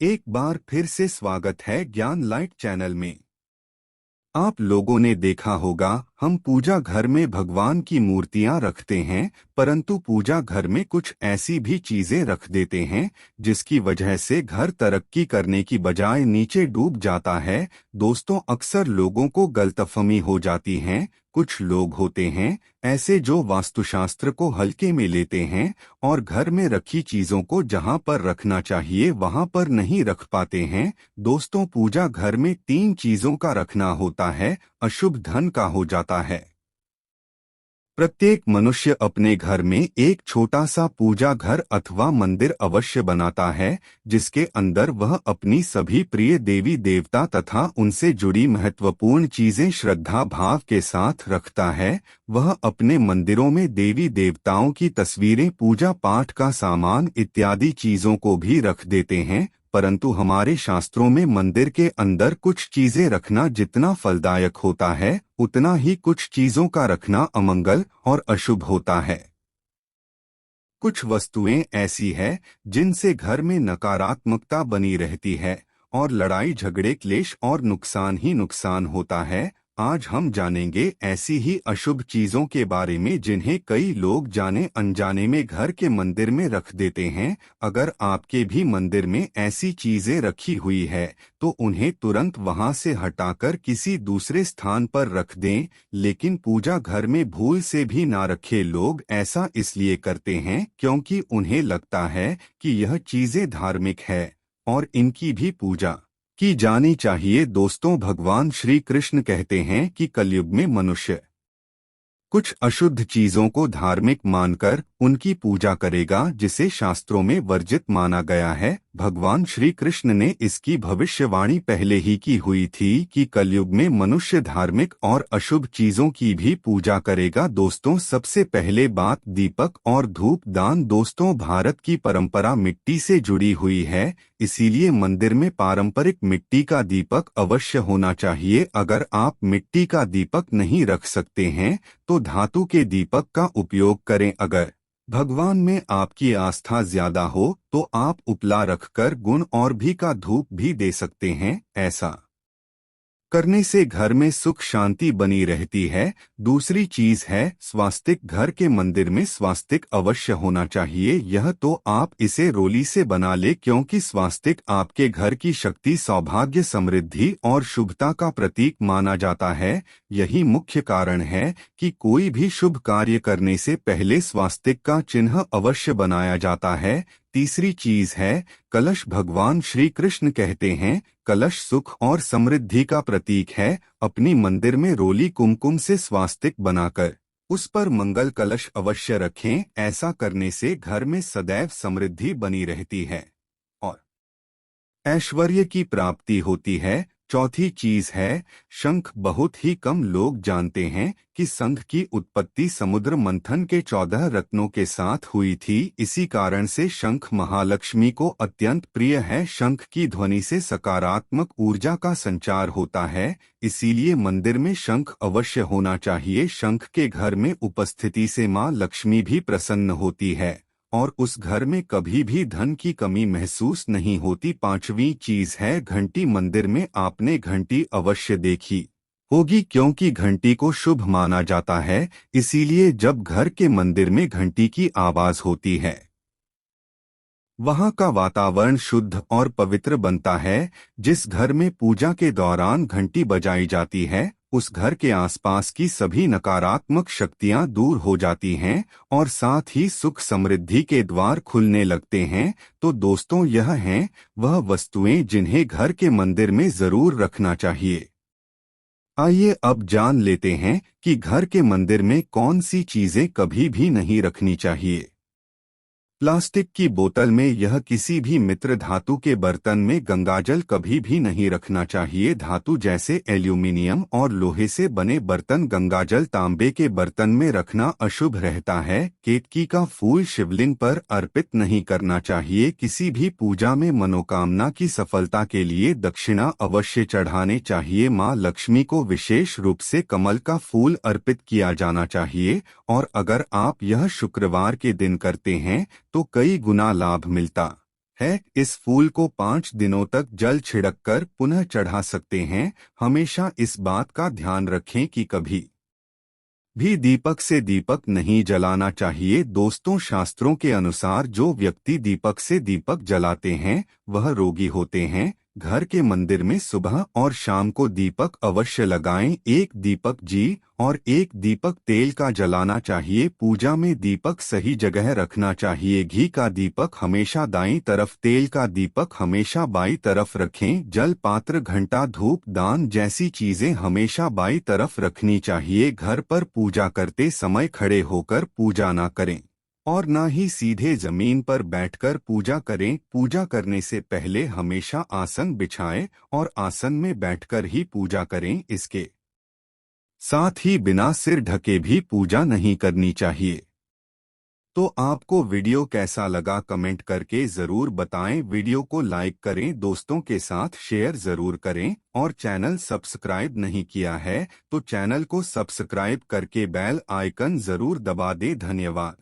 एक बार फिर से स्वागत है ज्ञान लाइट चैनल में। आप लोगों ने देखा होगा, हम पूजा घर में भगवान की मूर्तियां रखते हैं, परंतु पूजा घर में कुछ ऐसी भी चीजें रख देते हैं जिसकी वजह से घर तरक्की करने की बजाय नीचे डूब जाता है। दोस्तों, अक्सर लोगों को गलतफहमी हो जाती है। कुछ लोग होते हैं ऐसे जो वास्तुशास्त्र को हल्के में लेते हैं और घर में रखी चीजों को जहां पर रखना चाहिए वहां पर नहीं रख पाते हैं। दोस्तों, पूजा घर में 3 चीजों का रखना होता है। अशुभ धन का हो जाता है। प्रत्येक मनुष्य अपने घर में एक छोटा सा पूजा घर अथवा मंदिर अवश्य बनाता है, जिसके अंदर वह अपनी सभी प्रिय देवी देवता तथा उनसे जुड़ी महत्वपूर्ण चीजें श्रद्धा भाव के साथ रखता है। वह अपने मंदिरों में देवी देवताओं की तस्वीरें, पूजा पाठ का सामान इत्यादि चीजों को भी रख देते हैं। परंतु हमारे शास्त्रों में मंदिर के अंदर कुछ चीजें रखना जितना फलदायक होता है, उतना ही कुछ चीजों का रखना अमंगल और अशुभ होता है। कुछ वस्तुएं ऐसी है जिनसे घर में नकारात्मकता बनी रहती है और लड़ाई झगड़े, क्लेश और नुकसान ही नुकसान होता है। आज हम जानेंगे ऐसी ही अशुभ चीजों के बारे में जिन्हें कई लोग जाने अनजाने में घर के मंदिर में रख देते हैं। अगर आपके भी मंदिर में ऐसी चीजें रखी हुई है तो उन्हें तुरंत वहां से हटाकर किसी दूसरे स्थान पर रख दें। लेकिन पूजा घर में भूल से भी ना रखे। लोग ऐसा इसलिए करते हैं क्योंकि उन्हें लगता है कि यह चीजें धार्मिक है और इनकी भी पूजा की जानी चाहिए। दोस्तों, भगवान श्री कृष्ण कहते हैं कि कलयुग में मनुष्य कुछ अशुद्ध चीजों को धार्मिक मानकर उनकी पूजा करेगा, जिसे शास्त्रों में वर्जित माना गया है। भगवान श्री कृष्ण ने इसकी भविष्यवाणी पहले ही की हुई थी कि कलयुग में मनुष्य धार्मिक और अशुभ चीजों की भी पूजा करेगा। दोस्तों, सबसे पहले बात दीपक और धूप दान। दोस्तों, भारत की परंपरा मिट्टी से जुड़ी हुई है, इसीलिए मंदिर में पारंपरिक मिट्टी का दीपक अवश्य होना चाहिए। अगर आप मिट्टी का दीपक नहीं रख सकते हैं तो धातु के दीपक का उपयोग करें। अगर भगवान में आपकी आस्था ज्यादा हो तो आप उपला रखकर गुण और भी का धूप भी दे सकते हैं। ऐसा करने से घर में सुख शांति बनी रहती है। दूसरी चीज है स्वास्तिक। घर के मंदिर में स्वास्तिक अवश्य होना चाहिए। यह तो आप इसे रोली से बना ले, क्योंकि स्वास्तिक आपके घर की शक्ति, सौभाग्य, समृद्धि और शुभता का प्रतीक माना जाता है। यही मुख्य कारण है कि कोई भी शुभ कार्य करने से पहले स्वास्तिक का चिन्ह अवश्य बनाया जाता है। तीसरी चीज है कलश। भगवान श्री कृष्ण कहते हैं कलश सुख और समृद्धि का प्रतीक है। अपनी मंदिर में रोली कुमकुम से स्वास्तिक बनाकर उस पर मंगल कलश अवश्य रखें। ऐसा करने से घर में सदैव समृद्धि बनी रहती है और ऐश्वर्य की प्राप्ति होती है। चौथी चीज है शंख। बहुत ही कम लोग जानते हैं कि शंख की उत्पत्ति समुद्र मंथन के 14 रत्नों के साथ हुई थी। इसी कारण से शंख महालक्ष्मी को अत्यंत प्रिय है। शंख की ध्वनि से सकारात्मक ऊर्जा का संचार होता है, इसीलिए मंदिर में शंख अवश्य होना चाहिए। शंख के घर में उपस्थिति से मां लक्ष्मी भी प्रसन्न होती है और उस घर में कभी भी धन की कमी महसूस नहीं होती। पांचवी चीज है घंटी। मंदिर में आपने घंटी अवश्य देखी होगी, क्योंकि घंटी को शुभ माना जाता है। इसीलिए जब घर के मंदिर में घंटी की आवाज होती है, वहां का वातावरण शुद्ध और पवित्र बनता है। जिस घर में पूजा के दौरान घंटी बजाई जाती है, उस घर के आसपास की सभी नकारात्मक शक्तियां दूर हो जाती हैं और साथ ही सुख समृद्धि के द्वार खुलने लगते हैं। तो दोस्तों, यह हैं वह वस्तुएं जिन्हें घर के मंदिर में जरूर रखना चाहिए। आइए अब जान लेते हैं कि घर के मंदिर में कौन सी चीजें कभी भी नहीं रखनी चाहिए। प्लास्टिक की बोतल में यह किसी भी मित्र धातु के बर्तन में गंगाजल कभी भी नहीं रखना चाहिए। धातु जैसे एल्यूमिनियम और लोहे से बने बर्तन, गंगाजल तांबे के बर्तन में रखना अशुभ रहता है। केतकी का फूल शिवलिंग पर अर्पित नहीं करना चाहिए। किसी भी पूजा में मनोकामना की सफलता के लिए दक्षिणा अवश्य चढ़ाने चाहिए। मां लक्ष्मी को विशेष रूप से कमल का फूल अर्पित किया जाना चाहिए और अगर आप यह शुक्रवार के दिन करते हैं तो कई गुना लाभ मिलता है। इस फूल को 5 दिनों तक जल छिड़ककर पुनः चढ़ा सकते हैं। हमेशा इस बात का ध्यान रखें कि कभी भी दीपक से दीपक नहीं जलाना चाहिए। दोस्तों, शास्त्रों के अनुसार जो व्यक्ति दीपक से दीपक जलाते हैं वह रोगी होते हैं। घर के मंदिर में सुबह और शाम को दीपक अवश्य लगाएं। एक दीपक जी और एक दीपक तेल का जलाना चाहिए। पूजा में दीपक सही जगह रखना चाहिए। घी का दीपक हमेशा दाईं तरफ, तेल का दीपक हमेशा बाईं तरफ रखें। जल पात्र, घंटा, धूप दान जैसी चीजें हमेशा बाईं तरफ रखनी चाहिए। घर पर पूजा करते समय खड़े होकर पूजा न करें और न ही सीधे जमीन पर बैठकर पूजा करें। पूजा करने से पहले हमेशा आसन बिछाएं और आसन में बैठकर ही पूजा करें। इसके साथ ही बिना सिर ढके भी पूजा नहीं करनी चाहिए। तो आपको वीडियो कैसा लगा कमेंट करके ज़रूर बताएं। वीडियो को लाइक करें, दोस्तों के साथ शेयर ज़रूर करें और चैनल सब्सक्राइब नहीं किया है तो चैनल को सब्सक्राइब करके बेल आइकन ज़रूर दबा दें। धन्यवाद।